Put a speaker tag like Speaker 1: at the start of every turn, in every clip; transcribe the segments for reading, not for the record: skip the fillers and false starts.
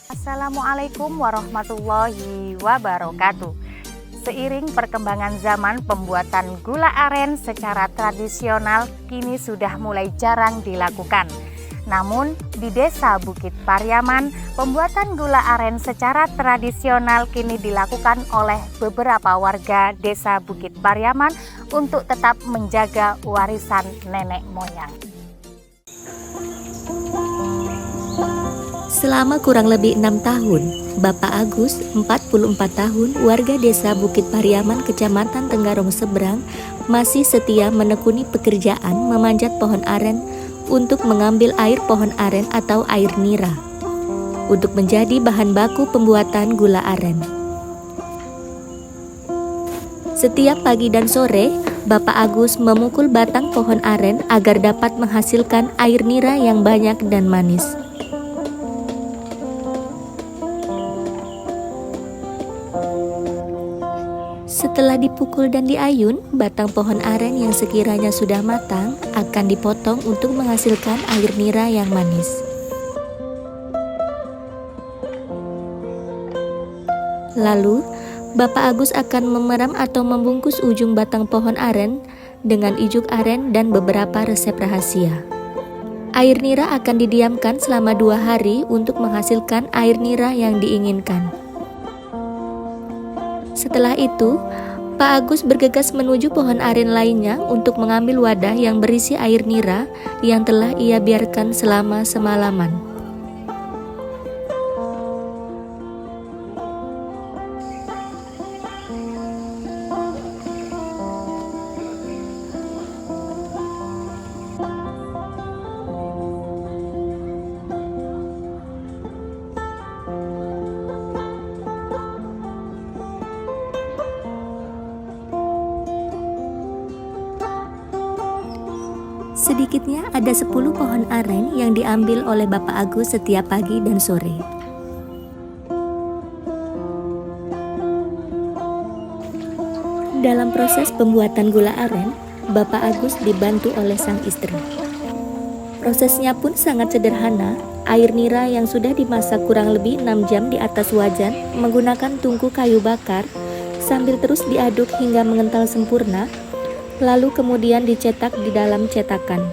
Speaker 1: Assalamualaikum warahmatullahi wabarakatuh. Seiring perkembangan zaman, pembuatan gula aren secara tradisional kini sudah mulai jarang dilakukan. Namun, di Desa Bukit Pariaman, pembuatan gula aren secara tradisional kini dilakukan oleh beberapa warga Desa Bukit Pariaman untuk tetap menjaga warisan nenek moyang.
Speaker 2: Selama kurang lebih 6 tahun, Bapak Agus, 44 tahun, warga Desa Bukit Pariaman, Kecamatan Tenggarong Seberang, masih setia menekuni pekerjaan memanjat pohon aren untuk mengambil air pohon aren atau air nira untuk menjadi bahan baku pembuatan gula aren. Setiap pagi dan sore, Bapak Agus memukul batang pohon aren agar dapat menghasilkan air nira yang banyak dan manis. Setelah dipukul dan diayun, batang pohon aren yang sekiranya sudah matang akan dipotong untuk menghasilkan air nira yang manis. Lalu, Bapak Agus akan memeram atau membungkus ujung batang pohon aren dengan ijuk aren dan beberapa resep rahasia. Air nira akan didiamkan selama 2 hari untuk menghasilkan air nira yang diinginkan. Setelah itu, Pak Agus bergegas menuju pohon aren lainnya untuk mengambil wadah yang berisi air nira yang telah ia biarkan selama semalaman. Sedikitnya ada 10 pohon aren yang diambil oleh Bapak Agus setiap pagi dan sore. Dalam proses pembuatan gula aren, Bapak Agus dibantu oleh sang istri. Prosesnya pun sangat sederhana. Air nira yang sudah dimasak kurang lebih 6 jam di atas wajan menggunakan tungku kayu bakar sambil terus diaduk hingga mengental sempurna, lalu kemudian dicetak di dalam cetakan.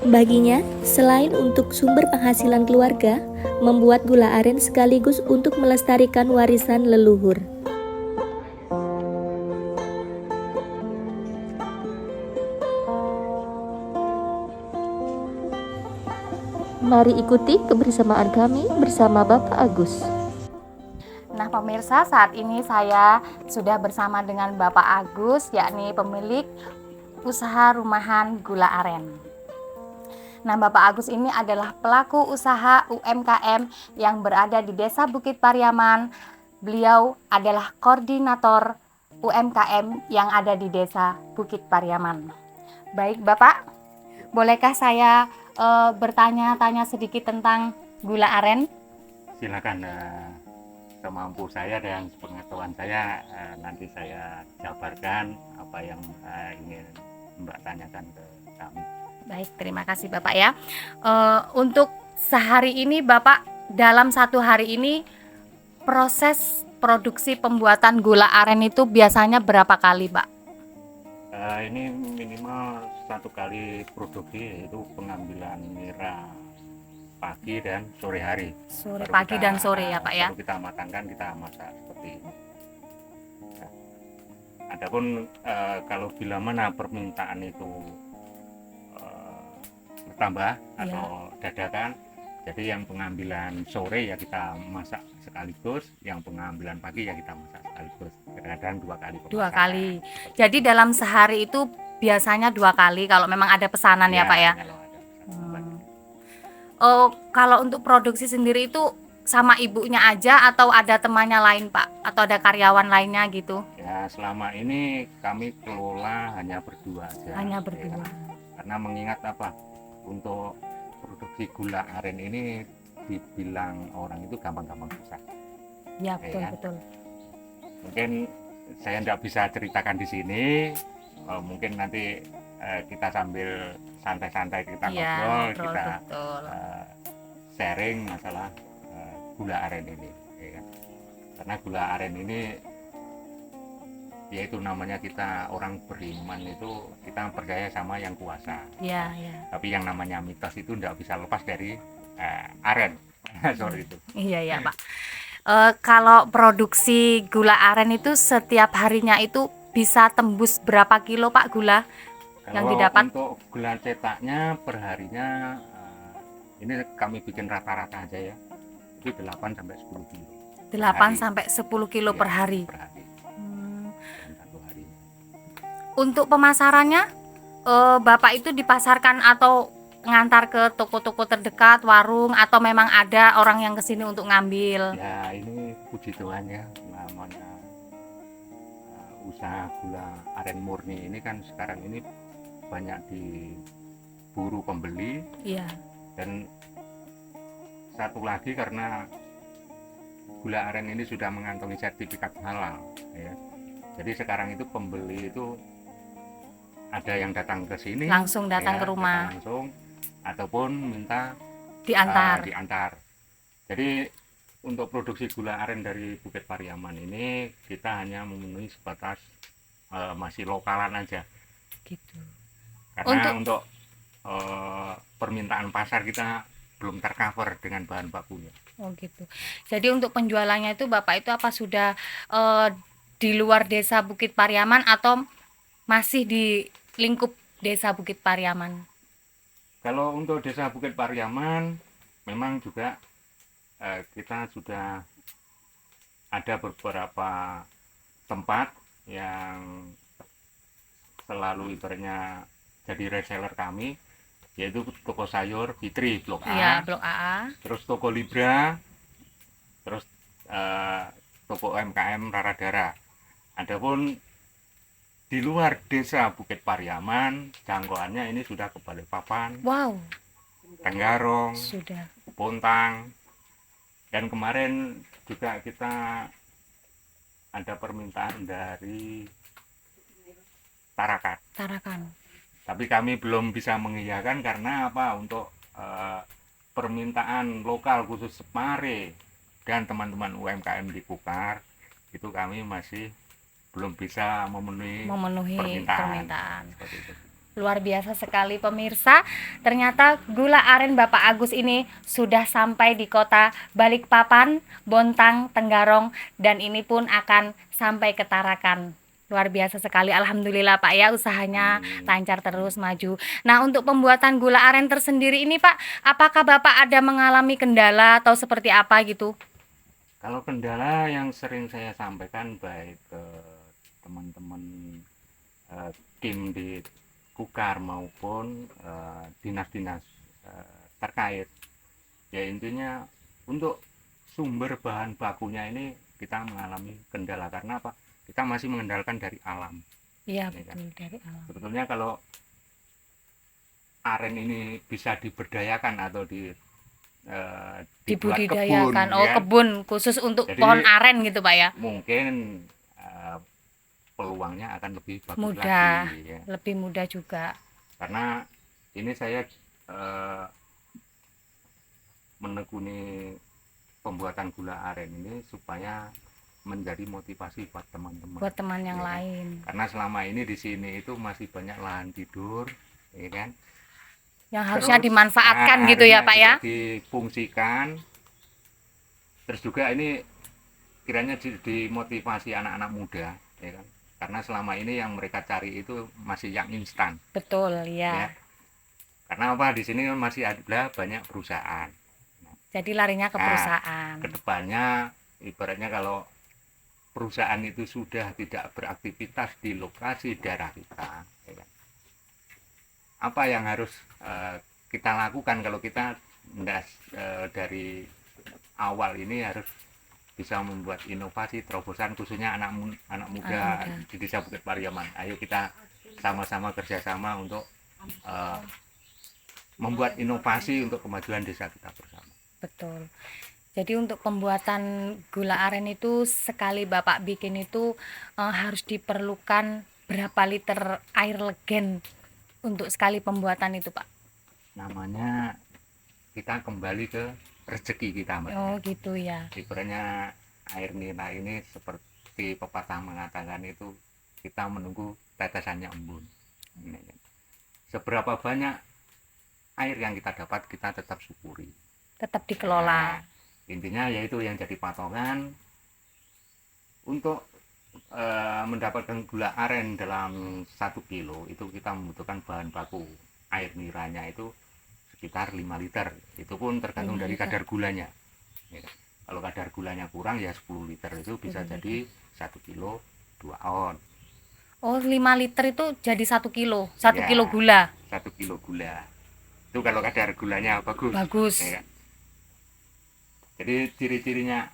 Speaker 2: Baginya, selain untuk sumber penghasilan keluarga, membuat gula aren sekaligus untuk melestarikan warisan leluhur. Mari ikuti kebersamaan kami bersama Bapak Agus.
Speaker 1: Nah pemirsa, saat ini saya sudah bersama dengan Bapak Agus, yakni pemilik usaha rumahan gula aren. Nah Bapak Agus ini adalah pelaku usaha UMKM yang berada di Desa Bukit Pariaman. Beliau adalah koordinator UMKM yang ada di Desa Bukit Pariaman. Baik Bapak, bolehkah saya bertanya-tanya sedikit tentang gula aren?
Speaker 3: Silakan. Semampu saya dan pengetahuan saya, nanti saya jabarkan apa yang ingin Mbak tanyakan ke kami.
Speaker 1: Baik, terima kasih Bapak ya. Untuk sehari ini Bapak, dalam satu hari ini proses produksi pembuatan gula aren itu biasanya berapa kali Pak?
Speaker 3: Ini minimal 1 kali produksi, yaitu pengambilan nira pagi dan sore hari.
Speaker 1: Sore, pagi dan sore ya Pak ya.
Speaker 3: Baru kita matangkan, kita masak seperti ini. Nah, adapun kalau bila mana permintaan itu bertambah atau dadakan, jadi yang pengambilan sore ya kita masak sekaligus, yang pengambilan pagi ya kita masak sekaligus. Kadang-kadang 2 kali pemasakan.
Speaker 1: 2 kali. Jadi dalam sehari itu biasanya 2 kali kalau memang ada pesanan ya Pak ya.
Speaker 3: Kalau ada pesanan.
Speaker 1: Kalau untuk produksi sendiri itu sama ibunya aja atau ada temannya lain Pak? Atau ada karyawan lainnya gitu?
Speaker 3: Ya selama ini kami kelola hanya berdua aja.
Speaker 1: Hanya berdua.
Speaker 3: Ya, karena mengingat apa, untuk produksi gula aren ini dibilang orang itu gampang-gampang susah.
Speaker 1: Ya betul
Speaker 3: kan?
Speaker 1: betul.
Speaker 3: Mungkin saya tidak bisa ceritakan di sini. Mungkin nanti kita sambil santai-santai kita ngobrol, kita sharing masalah gula aren ini, ya kan? Karena gula aren ini yaitu namanya kita orang beriman itu kita percaya sama yang kuasa.
Speaker 1: Ya, ya.
Speaker 3: Tapi yang namanya mitos itu tidak bisa lepas dari aren. Sorry itu.
Speaker 1: Iya ya Pak. Kalau produksi gula aren itu setiap harinya itu bisa tembus berapa kilo Pak gula yang
Speaker 3: Kalau
Speaker 1: didapat?
Speaker 3: untuk gula cetaknya perharinya ini kami bikin rata-rata aja ya, itu 8 sampai 10 kilo.
Speaker 1: 8
Speaker 3: hari.
Speaker 1: sampai 10 kilo
Speaker 3: Iya,
Speaker 1: per hari.
Speaker 3: Per hari. Dalam satu hari.
Speaker 1: Untuk pemasarannya, Bapak itu dipasarkan atau ngantar ke toko-toko terdekat, warung, atau memang ada orang yang kesini untuk ngambil?
Speaker 3: Ya ini puji Tuhan ya, namanya usaha gula aren murni ini kan sekarang ini banyak diburu pembeli.
Speaker 1: Iya.
Speaker 3: Dan satu lagi karena gula aren ini sudah mengantongi sertifikat halal ya. Jadi sekarang itu pembeli itu ada yang datang ke sini
Speaker 1: Langsung datang ke rumah.
Speaker 3: datang langsung ataupun minta
Speaker 1: Diantar.
Speaker 3: diantar. Jadi untuk produksi gula aren dari Bukit Pariaman ini kita hanya memenuhi sebatas masih lokalan aja.
Speaker 1: Gitu.
Speaker 3: Karena untuk permintaan pasar kita belum tercover dengan bahan bakunya.
Speaker 1: Oh gitu. Jadi untuk penjualannya itu Bapak itu apa sudah di luar desa Bukit Pariaman atau masih di lingkup desa Bukit Pariaman?
Speaker 3: Kalau untuk desa Bukit Pariaman memang juga kita sudah ada beberapa tempat yang selalu ibaratnya jadi reseller kami, yaitu toko sayur Fitri Blok A,
Speaker 1: Iya, Blok AA.
Speaker 3: terus toko Libra, terus toko UMKM Raradara. Adapun di luar desa Bukit Pariaman jangkauannya ini sudah ke Balikpapan,
Speaker 1: Wow,
Speaker 3: Tenggarong,
Speaker 1: sudah.
Speaker 3: Pontang, dan kemarin juga kita ada permintaan dari
Speaker 1: Tarakan.
Speaker 3: tapi kami belum bisa mengiyakan karena apa, untuk permintaan lokal khusus Semare dan teman-teman UMKM di Kukar itu kami masih belum bisa memenuhi permintaan. Seperti itu.
Speaker 1: Luar biasa sekali pemirsa, ternyata gula aren Bapak Agus ini sudah sampai di kota Balikpapan, Bontang, Tenggarong, dan ini pun akan sampai ke Tarakan. Luar biasa sekali, alhamdulillah Pak ya, usahanya lancar terus maju. Nah, untuk pembuatan gula aren tersendiri ini Pak, apakah Bapak ada mengalami kendala atau seperti apa gitu?
Speaker 3: Kalau kendala yang sering saya sampaikan baik ke teman-teman tim di Kukar maupun dinas-dinas terkait, ya intinya untuk sumber bahan bakunya ini kita mengalami kendala karena apa? Kita masih mengandalkan dari alam.
Speaker 1: Iya,
Speaker 3: Ya kan?
Speaker 1: betul, dari alam.
Speaker 3: Sebetulnya kalau aren ini bisa diberdayakan atau dibuat
Speaker 1: Dibudidayakan,
Speaker 3: kebun, ya,
Speaker 1: kebun khusus untuk
Speaker 3: Jadi,
Speaker 1: pohon aren gitu Pak ya.
Speaker 3: mungkin peluangnya akan lebih bagus
Speaker 1: Mudah,
Speaker 3: lagi ya.
Speaker 1: lebih mudah juga.
Speaker 3: Karena ini saya menekuni pembuatan gula aren ini supaya menjadi motivasi buat teman-teman.
Speaker 1: Buat teman yang
Speaker 3: Ya.
Speaker 1: lain.
Speaker 3: Karena selama ini di sini itu masih banyak lahan tidur, ya kan?
Speaker 1: Yang harusnya
Speaker 3: Terus,
Speaker 1: dimanfaatkan gitu ya
Speaker 3: harusnya
Speaker 1: Pak ya.
Speaker 3: juga difungsikan. Terus juga ini kiranya dimotivasi anak-anak muda, ya kan? Karena selama ini yang mereka cari itu masih yang instan.
Speaker 1: Betul
Speaker 3: Ya.
Speaker 1: ya.
Speaker 3: Karena apa, di sini masih ada banyak perusahaan.
Speaker 1: Jadi larinya ke
Speaker 3: Nah,
Speaker 1: perusahaan.
Speaker 3: Kedepannya ibaratnya kalau perusahaan itu sudah tidak beraktivitas di lokasi daerah kita, ya kan? Apa yang harus kita lakukan kalau kita dari awal ini harus bisa membuat inovasi terobosan khususnya anak muda di desa Bukit Pariaman. Ayo kita sama-sama kerjasama untuk membuat inovasi untuk kemajuan desa kita bersama.
Speaker 1: Betul. Jadi untuk pembuatan gula aren itu sekali Bapak bikin itu harus diperlukan berapa liter air legen untuk sekali pembuatan itu Pak?
Speaker 3: Namanya kita kembali ke rezeki kita, Mbak.
Speaker 1: Oh gitu ya.
Speaker 3: Ibaratnya air nira ini seperti pepatah mengatakan itu, kita menunggu tetesannya embun. Seberapa banyak air yang kita dapat, kita tetap syukuri.
Speaker 1: Tetap dikelola.
Speaker 3: Nah, intinya yaitu yang jadi patokan untuk mendapatkan gula aren dalam 1 kilo itu kita membutuhkan bahan baku air niranya itu sekitar 5 liter. Itu pun tergantung
Speaker 1: 5
Speaker 3: dari
Speaker 1: liter.
Speaker 3: kadar gulanya. Ya. Kalau kadar gulanya kurang ya 10 liter itu bisa
Speaker 1: 10
Speaker 3: jadi 1 kilo 2 on.
Speaker 1: Oh 5 liter itu jadi 1 kilo, 1
Speaker 3: Ya,
Speaker 1: kilo gula.
Speaker 3: 1 kilo gula. Itu kalau kadar gulanya bagus.
Speaker 1: Bagus.
Speaker 3: Ya. Jadi ciri-cirinya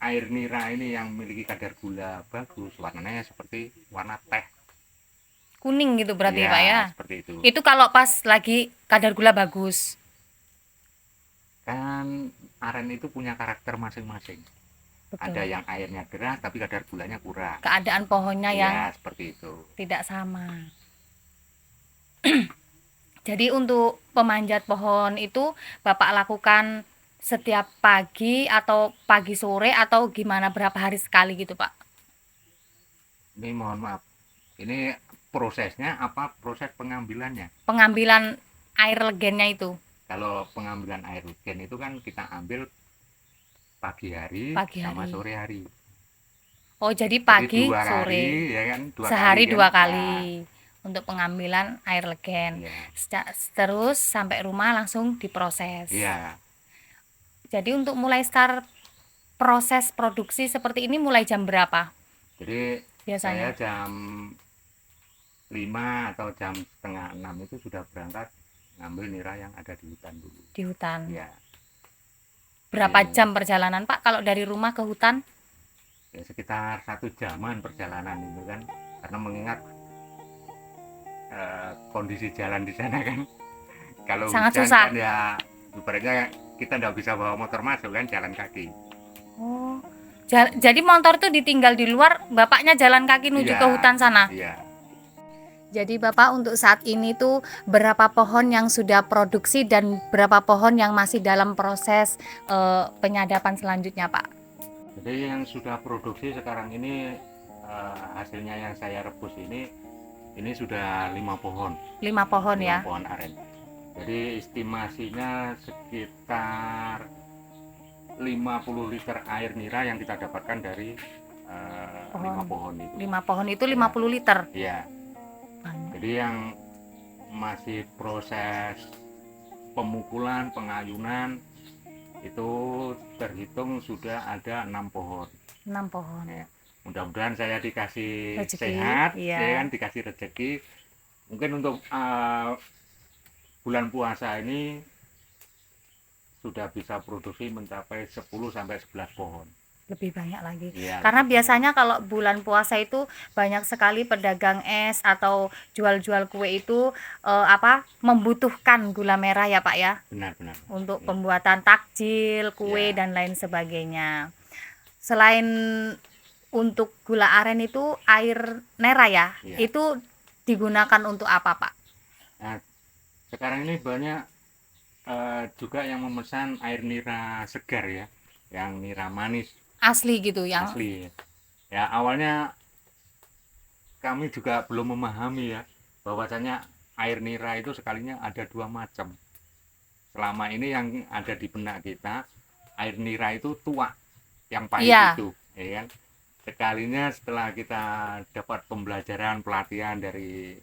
Speaker 3: air nira ini yang memiliki kadar gula bagus, warnanya seperti warna teh.
Speaker 1: Kuning gitu berarti
Speaker 3: Ya,
Speaker 1: Pak ya.
Speaker 3: seperti itu.
Speaker 1: Itu kalau pas lagi kadar gula bagus.
Speaker 3: Kan aren itu punya karakter masing-masing.
Speaker 1: Betul.
Speaker 3: Ada yang airnya deras tapi kadar gulanya kurang.
Speaker 1: Keadaan pohonnya yang
Speaker 3: Ya, seperti itu.
Speaker 1: tidak sama. Jadi untuk pemanjat pohon itu Bapak lakukan setiap pagi atau pagi sore atau gimana, berapa hari sekali gitu Pak?
Speaker 3: Ini mohon maaf. Ini prosesnya apa proses pengambilannya?
Speaker 1: Pengambilan air legennya itu.
Speaker 3: Kalau pengambilan air hujan itu kan kita ambil pagi hari
Speaker 1: Pagi
Speaker 3: sama
Speaker 1: hari.
Speaker 3: sore hari.
Speaker 1: Oh jadi
Speaker 3: Jadi
Speaker 1: pagi
Speaker 3: 2
Speaker 1: sore.
Speaker 3: kali, ya kan? 2
Speaker 1: Sehari
Speaker 3: kali,
Speaker 1: 2
Speaker 3: kan?
Speaker 1: kali untuk pengambilan air legen.
Speaker 3: Iya.
Speaker 1: Terus sampai rumah langsung diproses.
Speaker 3: Iya.
Speaker 1: Jadi untuk mulai start proses produksi seperti ini mulai jam berapa
Speaker 3: Jadi
Speaker 1: biasanya?
Speaker 3: saya jam 5 atau jam setengah 6 itu sudah berangkat ngambil nira yang ada di hutan dulu.
Speaker 1: Di hutan.
Speaker 3: Ya,
Speaker 1: Berapa
Speaker 3: Iya.
Speaker 1: jam perjalanan Pak kalau dari rumah ke hutan?
Speaker 3: ya sekitar 1 jaman perjalanan itu kan, karena mengingat kondisi jalan di sana kan. Kalau
Speaker 1: Sangat
Speaker 3: hujan
Speaker 1: susah.
Speaker 3: kan ya ibaratnya kita nggak bisa bawa motor masuk kan, jalan kaki.
Speaker 1: Oh. Jadi motor itu ditinggal di luar, Bapaknya jalan kaki menuju
Speaker 3: Iya.
Speaker 1: ke hutan sana.
Speaker 3: Iya.
Speaker 1: Jadi Bapak untuk saat ini tuh berapa pohon yang sudah produksi dan berapa pohon yang masih dalam proses penyadapan selanjutnya Pak?
Speaker 3: Jadi yang sudah produksi sekarang ini hasilnya yang saya rebus ini sudah 5 pohon.
Speaker 1: 5 pohon
Speaker 3: 5
Speaker 1: ya.
Speaker 3: pohon aren. Jadi estimasinya sekitar 50 liter air nira yang kita dapatkan dari 5 pohon itu.
Speaker 1: 5 pohon itu 50 liter.
Speaker 3: Iya.
Speaker 1: Banyak.
Speaker 3: Jadi yang masih proses pemukulan, pengayunan itu terhitung sudah ada 6 pohon.
Speaker 1: 6 pohon.
Speaker 3: Ya. Mudah-mudahan saya dikasih
Speaker 1: Rezeki,
Speaker 3: sehat,
Speaker 1: iya.
Speaker 3: ya kan, dikasih rezeki. Mungkin untuk bulan puasa ini sudah bisa produksi mencapai 10 sampai 11 pohon.
Speaker 1: Lebih banyak lagi.
Speaker 3: Iya,
Speaker 1: Karena
Speaker 3: lebih
Speaker 1: biasanya kalau bulan puasa itu banyak sekali pedagang es atau jual-jual kue itu membutuhkan gula merah ya Pak ya,
Speaker 3: benar-benar.
Speaker 1: untuk
Speaker 3: Ya.
Speaker 1: pembuatan takjil, kue
Speaker 3: Ya.
Speaker 1: dan lain sebagainya. Selain untuk gula aren itu air nera ya,
Speaker 3: Ya.
Speaker 1: itu digunakan untuk apa Pak?
Speaker 3: Nah, sekarang ini banyak juga yang memesan air nira segar ya, yang nira manis
Speaker 1: Asli gitu yang
Speaker 3: asli. Ya awalnya kami juga belum memahami ya, bahwasanya air nira itu sekalinya ada 2 macam. Selama ini yang ada di benak kita, air nira itu tua, yang pahit
Speaker 1: Iya.
Speaker 3: itu, ya kan. Sekalinya setelah kita dapat pembelajaran pelatihan dari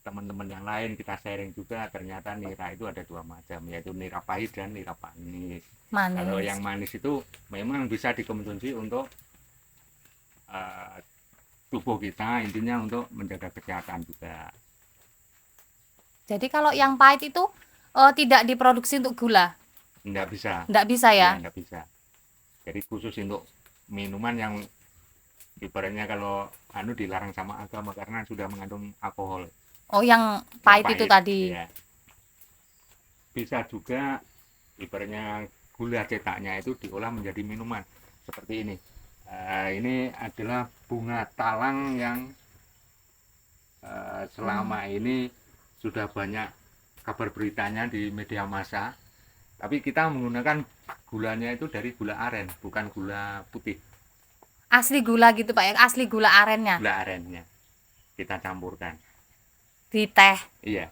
Speaker 3: teman-teman yang lain, kita sharing juga, ternyata nira itu ada 2 macam, yaitu nira pahit dan nira manis.
Speaker 1: manis.
Speaker 3: Kalau yang manis itu memang bisa dikonsumsi untuk tubuh kita, intinya untuk menjaga kesehatan juga.
Speaker 1: Jadi kalau yang pahit itu tidak diproduksi untuk gula,
Speaker 3: Nggak bisa.
Speaker 1: nggak bisa ya?
Speaker 3: Nggak bisa. Jadi khusus untuk minuman yang ibaratnya kalau dilarang sama agama karena sudah mengandung alkohol.
Speaker 1: Oh yang pahit itu tadi.
Speaker 3: Ya. Bisa juga ibaratnya gula cetaknya itu diolah menjadi minuman seperti ini. Ini adalah bunga talang yang selama ini sudah banyak kabar beritanya di media massa, tapi kita menggunakan gulanya itu dari gula aren, bukan gula putih.
Speaker 1: Asli gula gitu Pak ya, asli gula arennya
Speaker 3: Gula arennya kita campurkan.
Speaker 1: di teh.
Speaker 3: Iya.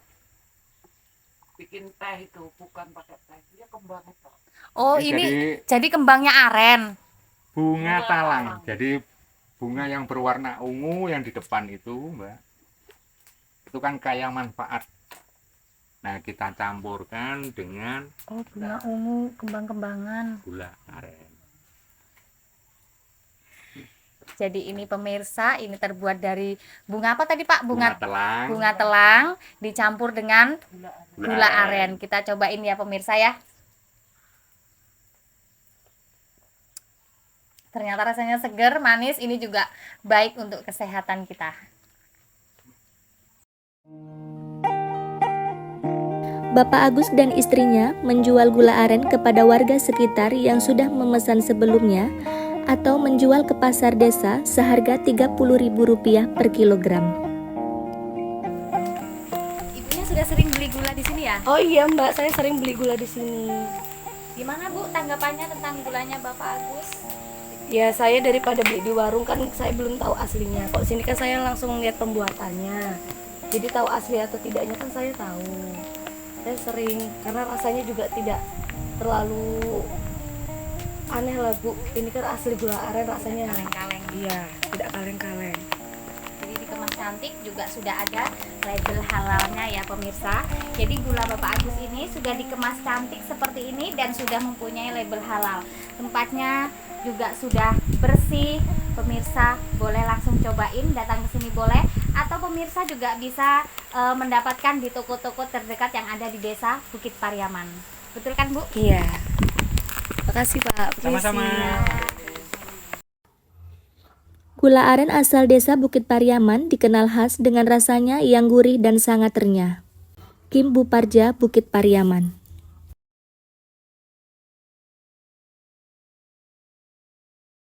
Speaker 4: Bikin teh itu bukan pakai teh, dia kembang itu.
Speaker 1: Oh, ini jadi kembangnya aren.
Speaker 3: bunga
Speaker 4: Bunga
Speaker 3: talang.
Speaker 4: talang.
Speaker 3: Jadi bunga yang berwarna ungu yang di depan itu, Mbak, itu kan kaya manfaat. Nah, kita campurkan dengan
Speaker 1: Oh, bunga ungu, kembang-kembangan.
Speaker 3: gula aren.
Speaker 1: Jadi ini pemirsa, ini terbuat dari bunga apa tadi Pak?
Speaker 3: Bunga telang,
Speaker 1: Bunga telang dicampur dengan
Speaker 4: Gula
Speaker 1: gula aren. Kita cobain ya pemirsa ya. Ternyata rasanya seger, manis, ini juga baik untuk kesehatan kita.
Speaker 2: Bapak Agus dan istrinya menjual gula aren kepada warga sekitar yang sudah memesan sebelumnya atau menjual ke pasar desa seharga Rp30.000 per kilogram.
Speaker 1: Ibunya sudah sering beli gula di sini ya?
Speaker 5: Oh iya Mbak, saya sering beli gula di sini.
Speaker 1: Gimana Bu tanggapannya tentang gulanya Bapak Agus?
Speaker 5: Ya saya daripada beli di warung kan saya belum tahu aslinya. Kalau sini kan saya langsung lihat pembuatannya. Jadi tahu asli atau tidaknya kan saya tahu. Saya sering karena rasanya juga tidak terlalu aneh lah Bu. Ini kan asli gula aren rasanya.
Speaker 1: Kaleng-kaleng.
Speaker 5: Iya, tidak kaleng-kaleng.
Speaker 1: Jadi dikemas cantik juga sudah ada label halalnya ya pemirsa. Jadi gula Bapak Agus ini sudah dikemas cantik seperti ini dan sudah mempunyai label halal. Tempatnya juga sudah bersih. Pemirsa boleh langsung cobain, datang ke sini boleh, atau pemirsa juga bisa mendapatkan di toko-toko terdekat yang ada di desa Bukit Pariaman. Betul kan Bu?
Speaker 5: Iya. Makasih Pak.
Speaker 3: Sama-sama.
Speaker 2: Gula aren asal desa Bukit Pariaman dikenal khas dengan rasanya yang gurih dan sangat renyah. Kim Buparja, Bukit Pariaman.